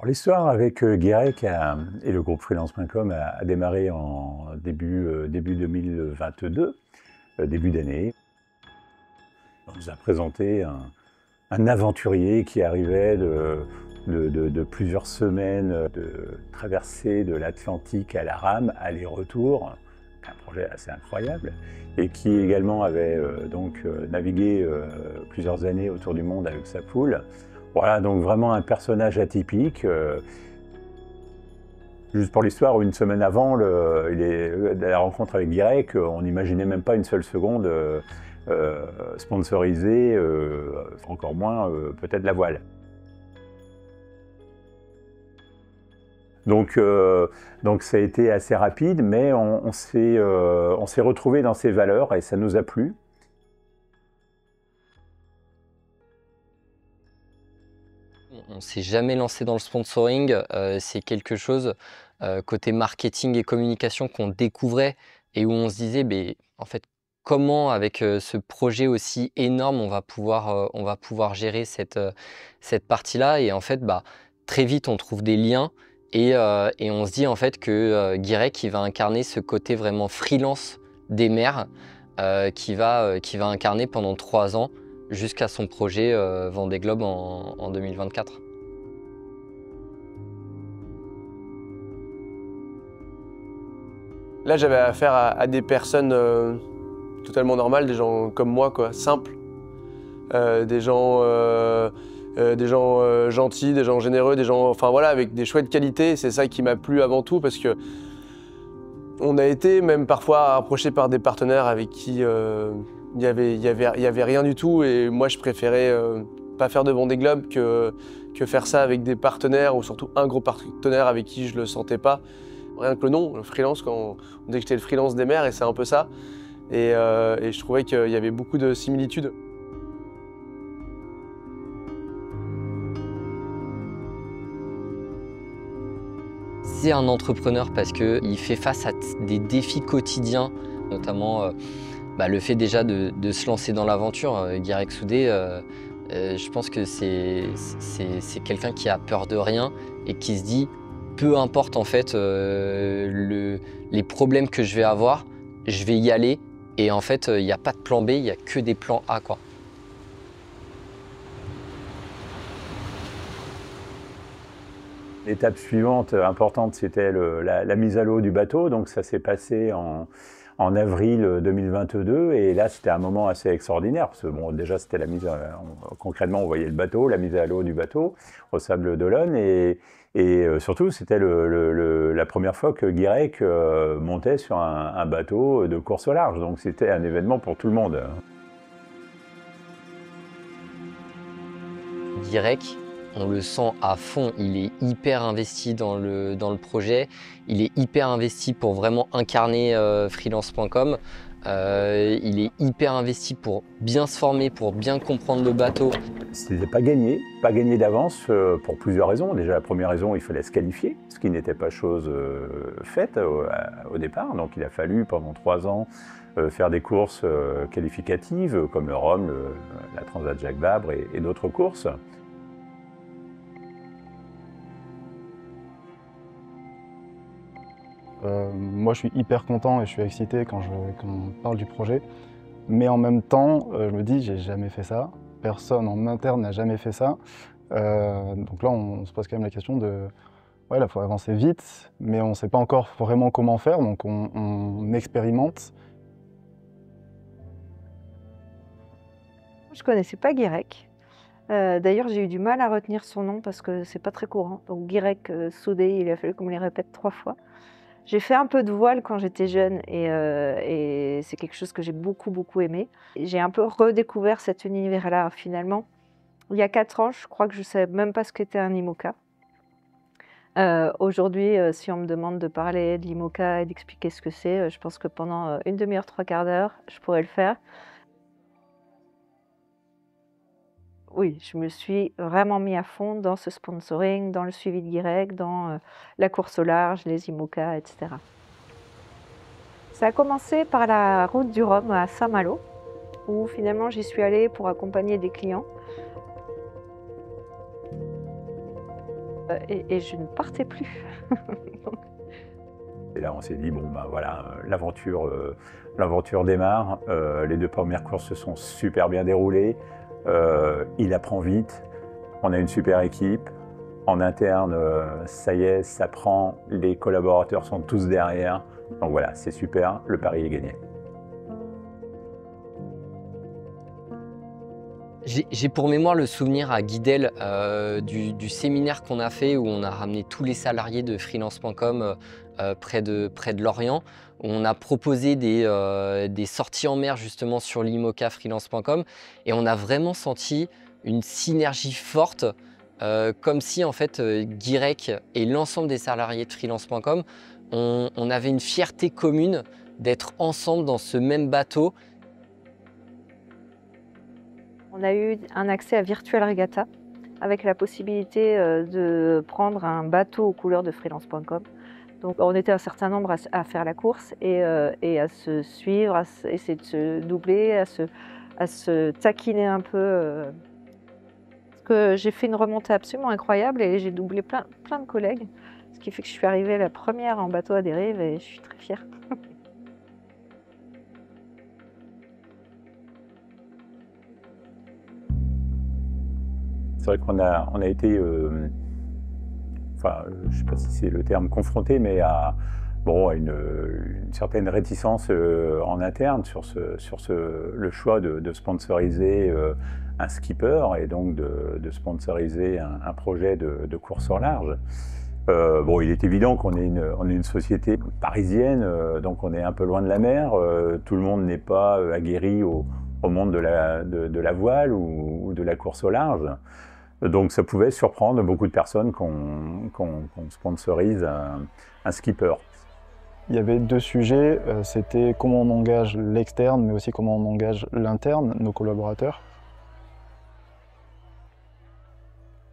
L'histoire avec Guirec et le groupe freelance.com a démarré en début 2022, début d'année. On nous a présenté un aventurier qui arrivait de plusieurs semaines de traversée de l'Atlantique à la rame, aller-retour, un projet assez incroyable, et qui également avait navigué plusieurs années autour du monde avec sa poule. Voilà, donc vraiment un personnage atypique. Juste pour l'histoire, une semaine avant la rencontre avec Guirec, on n'imaginait même pas une seule seconde sponsoriser, encore moins peut-être la voile. Donc ça a été assez rapide, mais on s'est retrouvés dans ces valeurs et ça nous a plu. On ne s'est jamais lancé dans le sponsoring, c'est quelque chose côté marketing et communication qu'on découvrait et où on se disait, en fait, comment avec ce projet aussi énorme on va pouvoir gérer cette partie-là. Et en fait, très vite on trouve des liens et on se dit en fait que Guirec il va incarner ce côté vraiment freelance des mers qui va incarner pendant 3 ans jusqu'à son projet Vendée Globe en 2024. Là, j'avais affaire à des personnes totalement normales, des gens comme moi, quoi, simples. Des gens gentils, des gens généreux, des gens, enfin voilà, avec des chouettes qualités. C'est ça qui m'a plu avant tout parce que on a été même parfois approché par des partenaires avec qui il y avait rien du tout. Et moi, je préférais pas faire de Vendée Globe que faire ça avec des partenaires ou surtout un gros partenaire avec qui je le sentais pas. Rien que le nom, le freelance, quand on disait que j'étais le freelance des mers, et c'est un peu ça. Et je trouvais qu'il y avait beaucoup de similitudes. C'est un entrepreneur parce qu'il fait face à des défis quotidiens, notamment le fait déjà de se lancer dans l'aventure. Guirec Soudé, je pense que c'est quelqu'un qui a peur de rien et qui se dit peu importe en fait les problèmes que je vais avoir, je vais y aller et en fait il n'y a pas de plan B, il n'y a que des plans A, quoi. L'étape suivante importante, c'était la mise à l'eau du bateau, donc ça s'est passé en avril 2022 et là c'était un moment assez extraordinaire parce que bon, déjà c'était concrètement on voyait le bateau, la mise à l'eau du bateau au Sable d'Olonne et surtout c'était la première fois que Guirec montait sur un bateau de course au large, donc c'était un événement pour tout le monde. Guirec, on le sent à fond, il est hyper investi dans le projet, il est hyper investi pour vraiment incarner freelance.com, il est hyper investi pour bien se former, pour bien comprendre le bateau. C'était pas gagné d'avance pour plusieurs raisons. Déjà la première raison, il fallait se qualifier, ce qui n'était pas chose faite au départ, donc il a fallu pendant 3 ans faire des courses qualificatives comme le Rhum, la Transat Jacques Vabre et d'autres courses. Moi, je suis hyper content et je suis excité quand on parle du projet. Mais en même temps, je me dis, j'ai jamais fait ça. Personne en interne n'a jamais fait ça. Donc là, on se pose quand même la question de... Ouais, là, il faut avancer vite, mais on ne sait pas encore vraiment comment faire, donc on expérimente. Je ne connaissais pas Guirec. D'ailleurs, j'ai eu du mal à retenir son nom parce que c'est pas très courant. Donc Guirec Soudé, il a fallu qu'on me les répète 3 fois. J'ai fait un peu de voile quand j'étais jeune et c'est quelque chose que j'ai beaucoup aimé. J'ai un peu redécouvert cet univers-là finalement. Il y a 4 ans, je crois que je ne savais même pas ce qu'était un IMOCA. Aujourd'hui, si on me demande de parler de l'IMOCA et d'expliquer ce que c'est, je pense que pendant une demi-heure, 3/4 d'heure, je pourrais le faire. Oui, je me suis vraiment mis à fond dans ce sponsoring, dans le suivi de Guirec, dans la course au large, les IMOCA, etc. Ça a commencé par la route du Rhum à Saint-Malo, où finalement j'y suis allée pour accompagner des clients. et je ne partais plus. Et là, on s'est dit, bon, ben voilà, l'aventure démarre. Les 2 premières courses se sont super bien déroulées. Il apprend vite. On a une super équipe. En interne, ça y est, ça prend. Les collaborateurs sont tous derrière. Donc voilà, c'est super. Le pari est gagné. J'ai pour mémoire le souvenir à Guidel du séminaire qu'on a fait où on a ramené tous les salariés de freelance.com près de Lorient, où on a proposé des sorties en mer justement sur l'IMOCA freelance.com et on a vraiment senti une synergie forte, comme si en fait Guirec et l'ensemble des salariés de freelance.com, on avait une fierté commune d'être ensemble dans ce même bateau. On a eu un accès à Virtual Regatta avec la possibilité de prendre un bateau aux couleurs de freelance.com. Donc on était un certain nombre à faire la course et à se suivre, à essayer de se doubler, à se taquiner un peu. Parce que j'ai fait une remontée absolument incroyable et j'ai doublé plein de collègues. Ce qui fait que je suis arrivée la première en bateau à dérive et je suis très fière. C'est vrai qu'on a été, enfin, je ne sais pas si c'est le terme confronté, mais à une certaine réticence en interne sur le choix de sponsoriser un skipper et donc de sponsoriser un projet de course au large. Il est évident qu'on est une société parisienne, donc on est un peu loin de la mer. Tout le monde n'est pas aguerri au monde de la voile ou de la course au large. Donc ça pouvait surprendre beaucoup de personnes qu'on sponsorise un skipper. Il y avait 2 sujets, c'était comment on engage l'externe, mais aussi comment on engage l'interne, nos collaborateurs.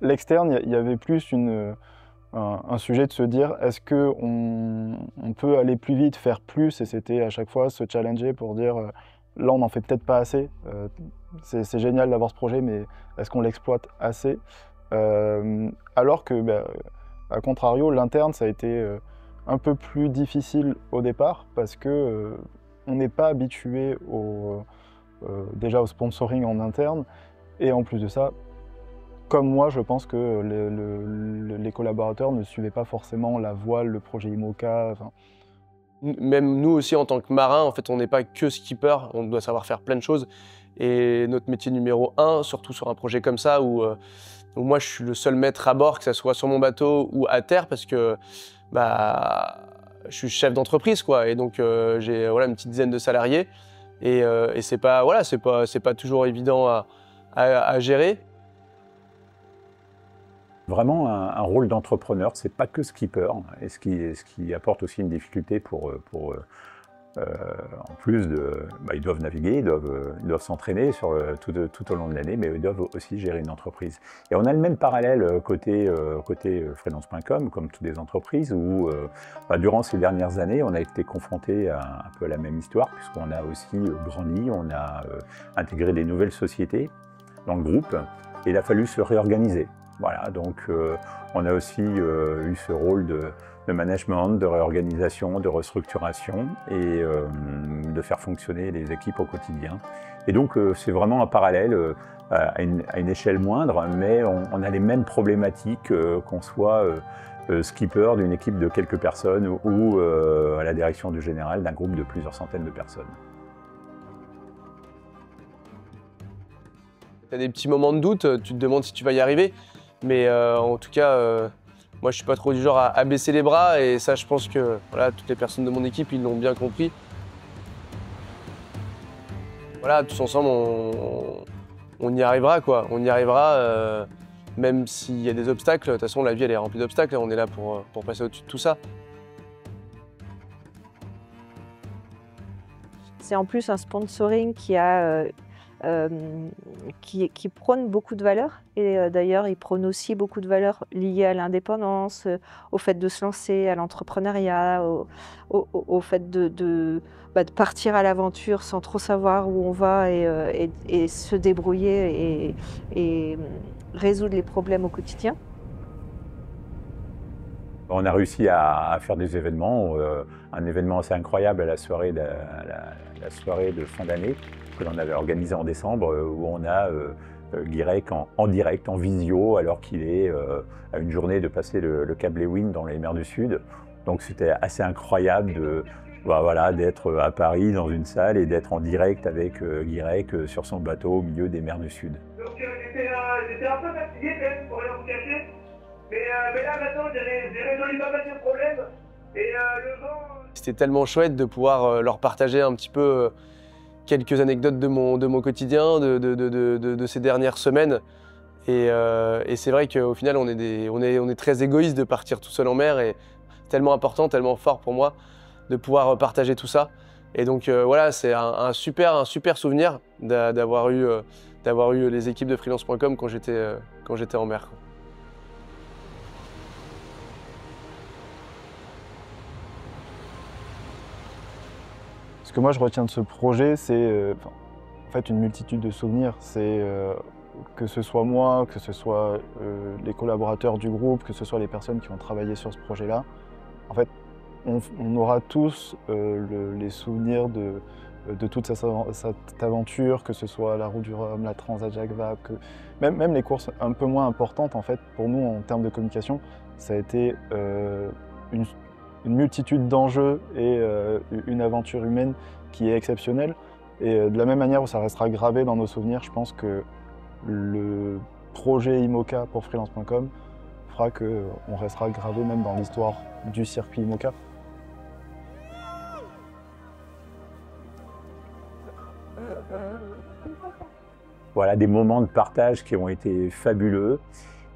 L'externe, il y avait plus un sujet de se dire est-ce qu'on peut aller plus vite, faire plus, et c'était à chaque fois se challenger pour dire là on n'en fait peut-être pas assez, c'est génial d'avoir ce projet, mais est-ce qu'on l'exploite assez, alors que, à contrario, l'interne ça a été un peu plus difficile au départ parce que on n'est pas habitué déjà au sponsoring en interne, et en plus de ça, comme moi, je pense que les collaborateurs ne suivaient pas forcément la voile, le projet IMOCA. Enfin. Même nous aussi, en tant que marins, en fait, on n'est pas que skipper, on doit savoir faire plein de choses. Et notre métier numéro 1, surtout sur un projet comme ça, où moi je suis le seul maître à bord, que ce soit sur mon bateau ou à terre, parce que je suis chef d'entreprise, quoi. Et donc j'ai une petite dizaine de salariés. Et c'est pas toujours évident à gérer. Vraiment un rôle d'entrepreneur, c'est pas que skipper, et ce qui apporte aussi une difficulté en plus ils doivent naviguer, ils doivent s'entraîner tout au long de l'année, mais ils doivent aussi gérer une entreprise. Et on a le même parallèle côté freelance.com, comme toutes les entreprises, où durant ces dernières années, on a été confronté un peu à la même histoire, puisqu'on a aussi grandi, on a intégré des nouvelles sociétés dans le groupe, et il a fallu se réorganiser. Voilà, donc on a aussi eu ce rôle de management, de réorganisation, de restructuration et de faire fonctionner les équipes au quotidien. Et donc c'est vraiment un parallèle à une échelle moindre, mais on a les mêmes problématiques qu'on soit skipper d'une équipe de quelques personnes ou à la direction du général d'un groupe de plusieurs centaines de personnes. Tu as des petits moments de doute, tu te demandes si tu vas y arriver. Mais en tout cas, moi je suis pas trop du genre à baisser les bras, et ça je pense que voilà, toutes les personnes de mon équipe ils l'ont bien compris. Voilà, tous ensemble on y arrivera, quoi. On y arrivera, même s'il y a des obstacles. De toute façon la vie elle est remplie d'obstacles, on est là pour passer au-dessus de tout ça. C'est en plus un sponsoring qui prône beaucoup de valeurs, et d'ailleurs il prône aussi beaucoup de valeurs liées à l'indépendance, au fait de se lancer, à l'entrepreneuriat, au fait de partir à l'aventure sans trop savoir où on va et se débrouiller et résoudre les problèmes au quotidien. On a réussi à faire des événements, un événement assez incroyable à la soirée de fin d'année que l'on avait organisé en décembre, où on a Guirec en direct, en visio, alors qu'il est à une journée de passer le Cap Lewin dans les mers du Sud. Donc c'était assez incroyable d'être à Paris dans une salle et d'être en direct avec Guirec sur son bateau au milieu des mers du Sud. Donc j'étais un peu fatigué quand même, pour rien vous cacher. Mais là maintenant j'ai résolu pas mal de problèmes. Et le vent... C'était tellement chouette de pouvoir leur partager un petit peu quelques anecdotes de mon quotidien, de ces dernières semaines. Et c'est vrai qu'au final on est très égoïste de partir tout seul en mer, et tellement important, tellement fort pour moi de pouvoir partager tout ça. Et donc voilà, c'est un super souvenir d'avoir eu les équipes de freelance.com quand j'étais en mer. Ce que moi je retiens de ce projet, c'est en fait une multitude de souvenirs. C'est que ce soit moi, que ce soit les collaborateurs du groupe, que ce soit les personnes qui ont travaillé sur ce projet-là. En fait, on aura tous les souvenirs de toute cette aventure, que ce soit la Route du Rhum, la Transat Jacques Vabre, même les courses un peu moins importantes en fait pour nous en termes de communication, ça a été une multitude d'enjeux et une aventure humaine qui est exceptionnelle. Et de la même manière où ça restera gravé dans nos souvenirs, je pense que le projet IMOCA pour freelance.com fera qu'on restera gravé même dans l'histoire du circuit IMOCA. Voilà, des moments de partage qui ont été fabuleux.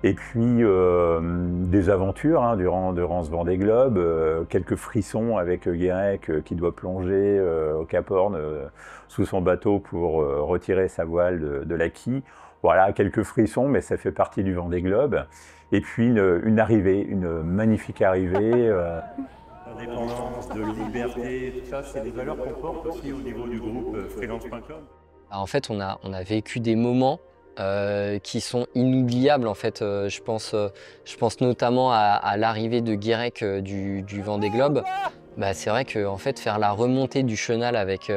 Et puis des aventures durant ce Vendée Globe, quelques frissons avec Guirec qui doit plonger au Cap Horn sous son bateau pour retirer sa voile de la quille. Voilà, quelques frissons, mais ça fait partie du Vendée Globe. Et puis une arrivée, une magnifique arrivée. L'indépendance, de liberté, tout ça, c'est des valeurs qu'on porte aussi au niveau du groupe freelance.com. En fait, on a vécu des moments qui sont inoubliables en fait. Je pense notamment à l'arrivée de Guirec du Vendée Globe. C'est vrai que en fait, faire la remontée du chenal avec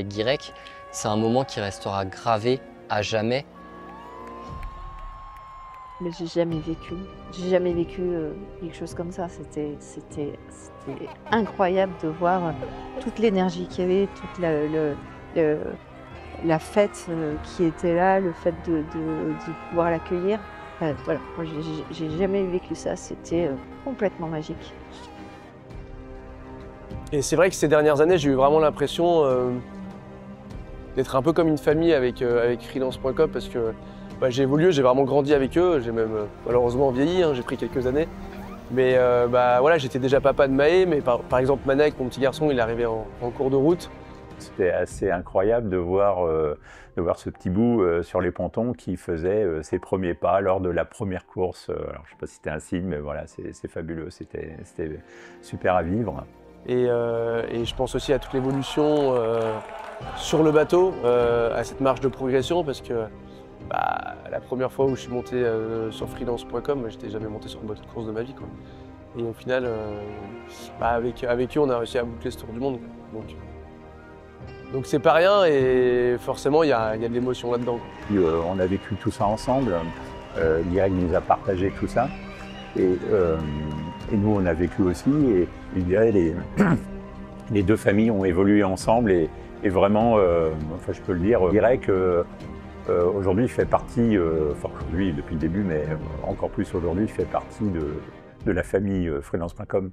Guirec, c'est un moment qui restera gravé à jamais. Mais j'ai jamais vécu quelque chose comme ça. C'était incroyable de voir toute l'énergie qu'il y avait, toute la fête qui était là, le fait de pouvoir l'accueillir. Voilà, moi j'ai jamais vécu ça, c'était complètement magique. Et c'est vrai que ces dernières années, j'ai eu vraiment l'impression d'être un peu comme une famille avec freelance.com, parce que j'ai évolué, j'ai vraiment grandi avec eux, j'ai même malheureusement vieilli, j'ai pris quelques années. Mais voilà, j'étais déjà papa de Maë, mais par exemple Manek, mon petit garçon, il est arrivé en cours de route. C'était assez incroyable de voir ce petit bout sur les pontons qui faisait ses premiers pas lors de la première course. Alors, je ne sais pas si c'était un signe, mais voilà, c'est fabuleux, c'était super à vivre. Et je pense aussi à toute l'évolution sur le bateau, à cette marge de progression, parce que la première fois où je suis monté sur freelance.com, j'étais jamais monté sur un bateau de course de ma vie, quoi. Et au final, avec eux, on a réussi à boucler ce tour du monde, quoi. Donc c'est pas rien, et forcément il y a de l'émotion là-dedans. On a vécu tout ça ensemble, Guirec nous a partagé tout ça, et nous on a vécu aussi, et je dirais les deux familles ont évolué ensemble, et vraiment, enfin je peux le dire, Guirec aujourd'hui fait partie, enfin aujourd'hui depuis le début, mais encore plus aujourd'hui, fait partie de la famille freelance.com.